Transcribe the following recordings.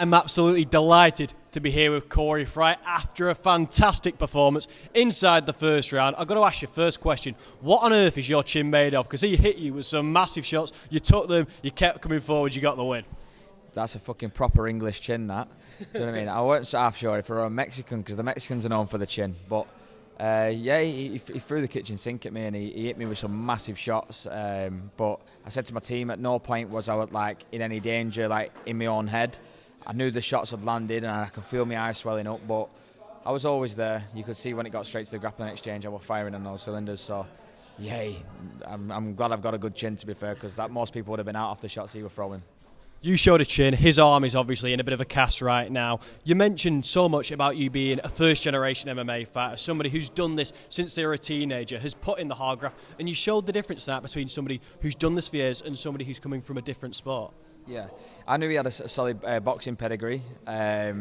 I'm absolutely delighted to be here with Corey Fry after a fantastic performance inside the first round. I've got to ask you first question, what on earth is your chin made of? Because he hit you with some massive shots, you took them, you kept coming forward, you got the win. That's a fucking proper English chin, that. Do you know what I mean? I wasn't half sure if we were a Mexican, because the Mexicans are known for the chin. But he threw the kitchen sink at me and he hit me with some massive shots. But I said to my team, at no point was I in any danger, in my own head. I knew the shots had landed and I could feel my eyes swelling up, but I was always there. You could see when it got straight to the grappling exchange, I was firing on those cylinders. So, I'm glad I've got a good chin, to be fair, because most people would have been out off the shots he was throwing. You showed a chin. His arm is obviously in a bit of a cast right now. You mentioned so much about you being a first-generation MMA fighter, somebody who's done this since they were a teenager, has put in the hard graft, and you showed the difference tonight between somebody who's done this for years and somebody who's coming from a different sport. Yeah, I knew he had a solid boxing pedigree. I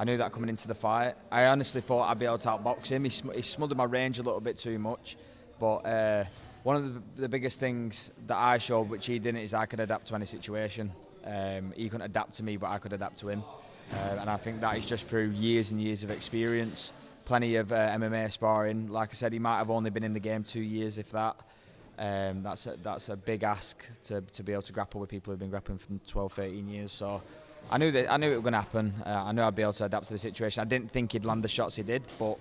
knew that coming into the fight. I honestly thought I'd be able to outbox him. He smothered my range a little bit too much. But one of the biggest things that I showed, which he didn't, is I could adapt to any situation. He couldn't adapt to me, but I could adapt to him. And I think that is just through years and years of experience, plenty of MMA sparring. Like I said, he might have only been in the game 2 years, if that. That's a big ask to be able to grapple with people who've been grappling for 12, 13 years. So I knew it was going to happen. I knew I'd be able to adapt to the situation. I didn't think he'd land the shots he did, but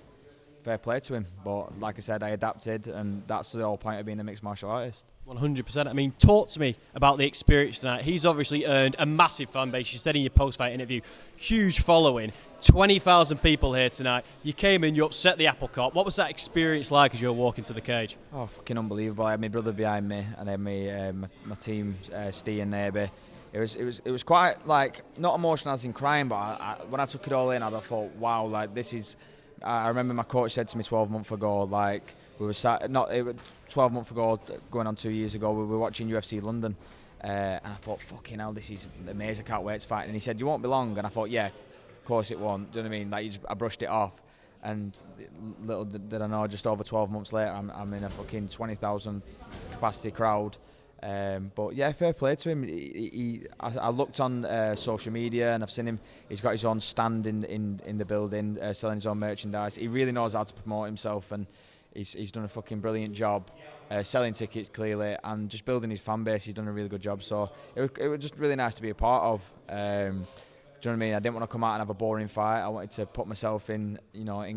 fair play to him. But like I said, I adapted, and that's the whole point of being a mixed martial artist. 100%. I mean, talk to me about the experience tonight. He's obviously earned a massive fan base. You said in your post-fight interview, huge following, 20,000 people here tonight. You came in, you upset the apple cart. What was that experience like as you were walking to the cage? Oh, fucking unbelievable. I had my brother behind me, and I had my team, Steve and Neighbour. It was quite, not emotional as in crying, but when I took it all in, I thought, wow, this is... I remember my coach said to me 12 months ago, we were 12 months ago, going on 2 years ago, we were watching UFC London, and I thought, fucking hell, this is amazing, I can't wait to fight. And he said, you won't be long, and I thought, yeah, of course it won't. Do you know what I mean? I brushed it off, and little did I know, just over 12 months later, I'm in a fucking 20,000 capacity crowd. But yeah, fair play to him. I looked on social media and I've seen him. He's got his own stand in the building, selling his own merchandise. He really knows how to promote himself, and he's done a fucking brilliant job selling tickets clearly, and just building his fan base. He's done a really good job. So it was just really nice to be a part of. Do you know what I mean? I didn't want to come out and have a boring fight. I wanted to put myself in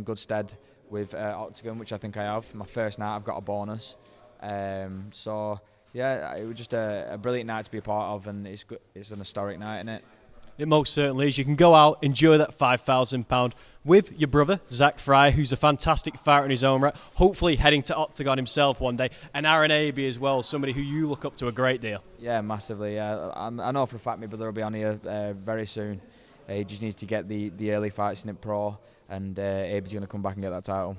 good stead with Oktagon, which I think I have. My first night, I've got a bonus. So. Yeah, it was just a brilliant night to be a part of, and it's an historic night, isn't it? It most certainly is. You can go out, enjoy that £5,000 with your brother, Zack Fry, who's a fantastic fighter in his own right, hopefully heading to Oktagon himself one day, and Aaron Abbey as well, somebody who you look up to a great deal. Yeah, massively. I know for a fact my brother will be on here very soon. He just needs to get the early fights in it pro, and Abbey's going to come back and get that title.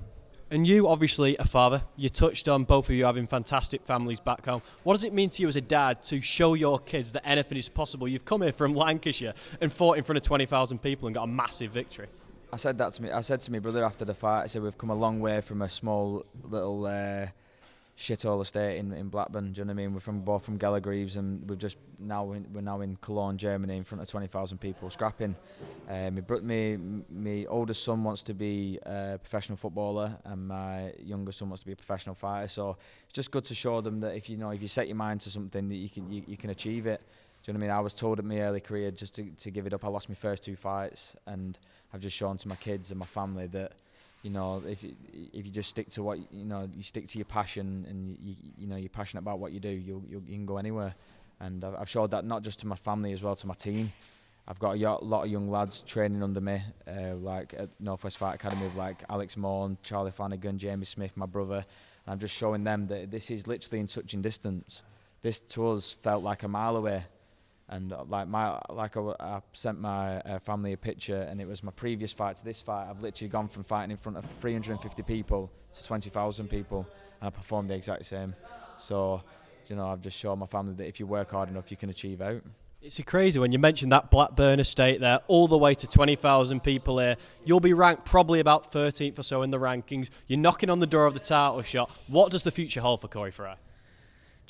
And you, obviously, a father. You touched on both of you having fantastic families back home. What does it mean to you as a dad to show your kids that anything is possible? You've come here from Lancashire and fought in front of 20,000 people and got a massive victory. I said to my brother after the fight, I said, we've come a long way from a small little shithole estate in Blackburn. Do you know what I mean? We're both from Gallagreves, and we're now in Cologne, Germany, in front of 20,000 people scrapping. My oldest son wants to be a professional footballer, and my younger son wants to be a professional fighter. So it's just good to show them that if you set your mind to something, that you can achieve it. Do you know what I mean? I was told at my early career just to give it up. I lost my first 2 fights, and I've just shown to my kids and my family that, if you just stick to what you stick to your passion, and you're passionate about what you do, you can go anywhere. And I've showed that not just to my family, as well to my team. I've got a lot of young lads training under me, at Northwest Fight Academy, with Alex Morn, Charlie Flanagan, Jamie Smith, my brother. And I'm just showing them that this is literally in touching distance. This to us felt like a mile away. And I sent my family a picture, and it was my previous fight to this fight. I've literally gone from fighting in front of 350 people to 20,000 people, and I performed the exact same. So, I've just shown my family that if you work hard enough, you can achieve out. It's crazy when you mentioned that Blackburn estate there, all the way to 20,000 people here. You'll be ranked probably about 13th or so in the rankings. You're knocking on the door of the title shot. What does the future hold for Corey Fry?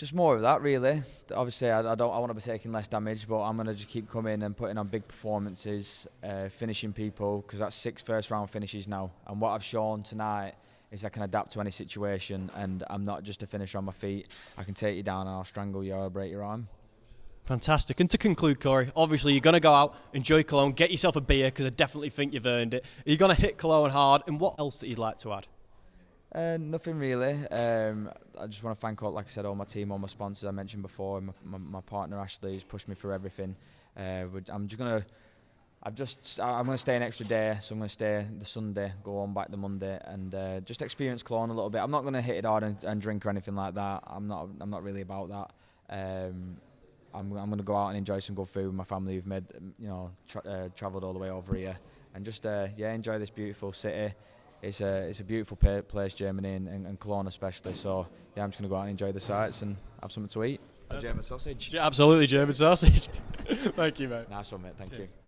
Just more of that, really. Obviously, I want to be taking less damage, but I'm gonna just keep coming and putting on big performances, finishing people, because that's 6 first-round finishes now. And what I've shown tonight is I can adapt to any situation, and I'm not just a finisher on my feet. I can take you down and I'll strangle you or I'll break your arm. Fantastic. And to conclude, Corey, obviously you're going to go out, enjoy Cologne, get yourself a beer, because I definitely think you've earned it. Are you going to hit Cologne hard? And what else that you'd like to add? Nothing really. I just want to thank, like I said, all my team, all my sponsors I mentioned before, and my partner Ashley, who's pushed me through everything. I'm going to stay an extra day, so I'm going to stay the Sunday, go on back the Monday, and just experience Cologne a little bit. I'm not going to hit it hard and drink or anything like that. I'm not really about that. I'm going to go out and enjoy some good food with my family who've made, travelled all the way over here, and just enjoy this beautiful city. It's a beautiful place, Germany, and Cologne especially. So yeah, I'm just going to go out and enjoy the sights and have something to eat. A German sausage. Absolutely, German sausage. Thank you, mate. Nice one, mate. Thank you.